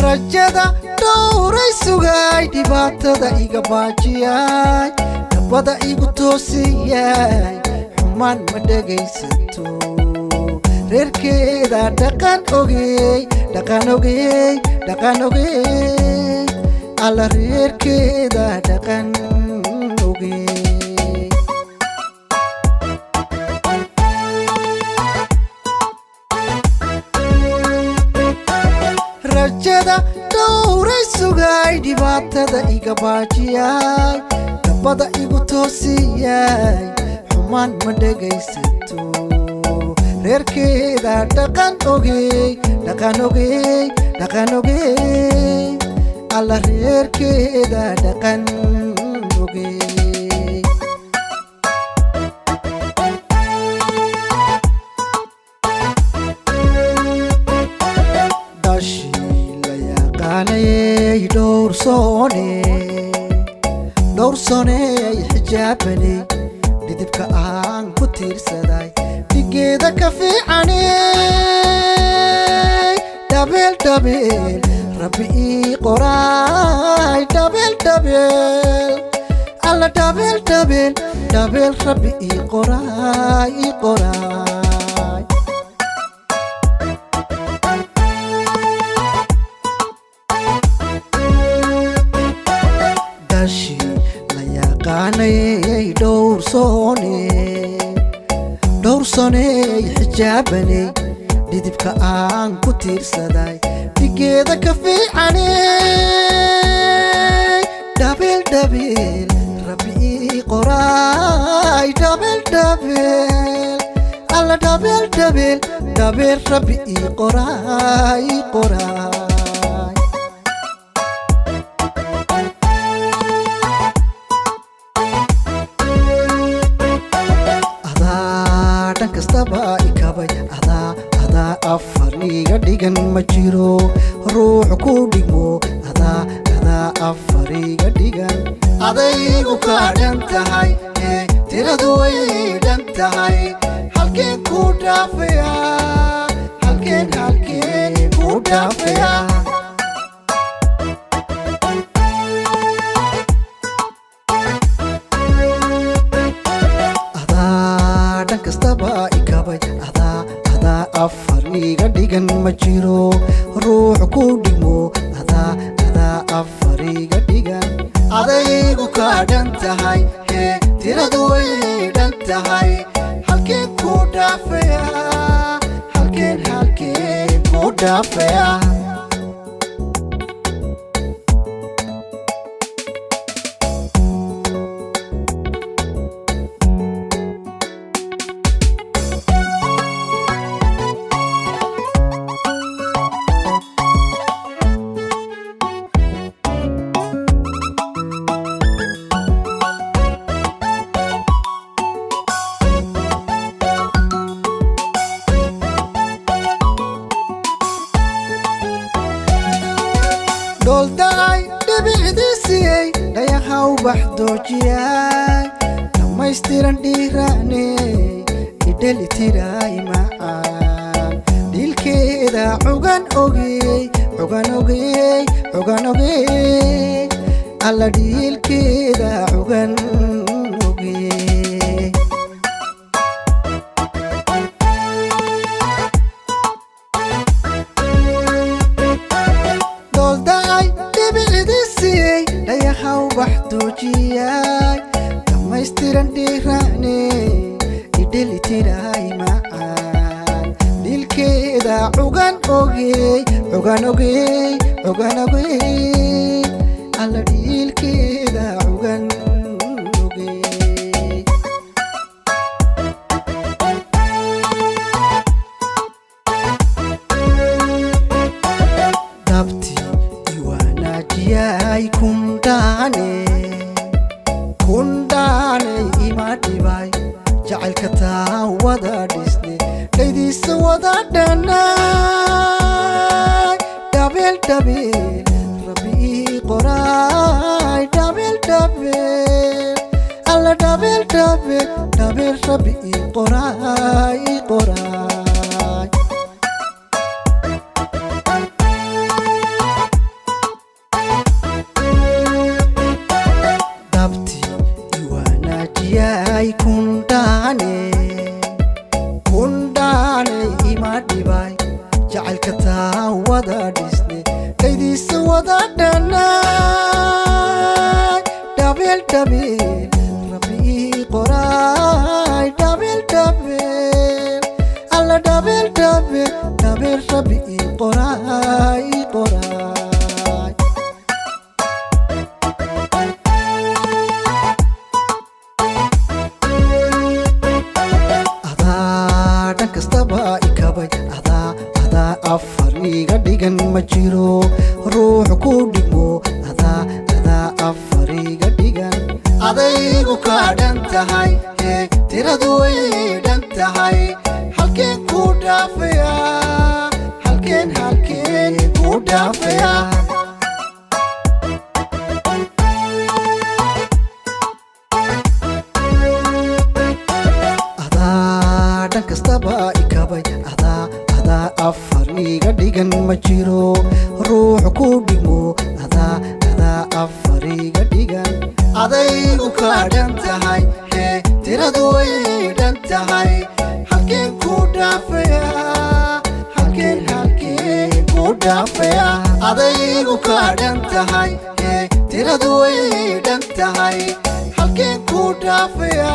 rajada dhowray sugay dhibaatada iga baajiyay nabada igu toosiyay xumaan ma dhagaysato reerkeeda dhaqan ogey alla reerkeeda dhaqan ogey rajada dhowray sugay dhibaatada iga baajiyay nabada igu toosiyay xumaan ma dhagaysato reerkeeda dhaqan ogey alla reerkeeda dhaqan ogey dashii dhowrsooney xijaabani dhidibka aan ku tiirsaday dhigeeda ka fiicaney dhabeel rabbi ii qoraay alla dhabeel rabbi ii qoraay dashii la yaqaanay dhowrsooney xijaabaney dhidibka aan ku tiirsaday dhigeeda ka fiicaney dhabeel rabbi ii qoraay alla dhabeel rabbi ii qoraay dhan kastaba ikabay adaa afar iga dhigan ma jiro ruux ku dhigmo adaa afar iga dhigan adaygu ka dhan tahay tiradu way dhan tahay halkeen ku dhaafaya halkeen ku dhaafaya kastaba ikabay adaa afar iga dhigan ma jiro ruux ku dhigmo adaa afar iga dhigan adaygu ka dhan tahay tiradu way dhan tahay halkeen ku dhaafaya halkeen ku dhaafaya dhooldaay dhibicdiisiyey dhayahaw baxdoojiyay dhammaystiran dhiiraaney idhelitiray macaan dhiilkeeda cugan ogey alla dhiilkeeda cugan ogey dhayahaw baxdoojiyay dhammaystiran dhiiraaney idhelitiray macaan dhiilkeeda cugan ogey alla dhiilkeeda cugan ogey dabtii iwaanaajiyay kundhaaney ima dhibay jacaylka taa wada dhisne dhaydiisa wada dhanay dhabeel rabbi ii qoraay alla dhabeel rabbi ii qoraay jacaylka taa wada dhisne kaydiisa wada dhanay dhabil dhabil rabbi ii qoraay dhabil dhabil alla dhabil dhabil dhabil rabbi ii qoraay kastaba ikabay ada afariga dhigan ma jiro ruux ku dhimo ada afariga dhigan adaygu ka dhan tahay tiradu way dhan tahay halkeen ku dhaafaya halkeen ku dhaafaya kastaba ikabay ada afariga dhigan ma jiro ruux ku dhimo ada afariga dhigan adaygu ka dhan tahay tiradu way dhan tahay halkeen ku dhaafaya halkeen ku dhaafaya adaygu ka dhan tahay tiradu way dhan tahay halkeen ku dhaafaya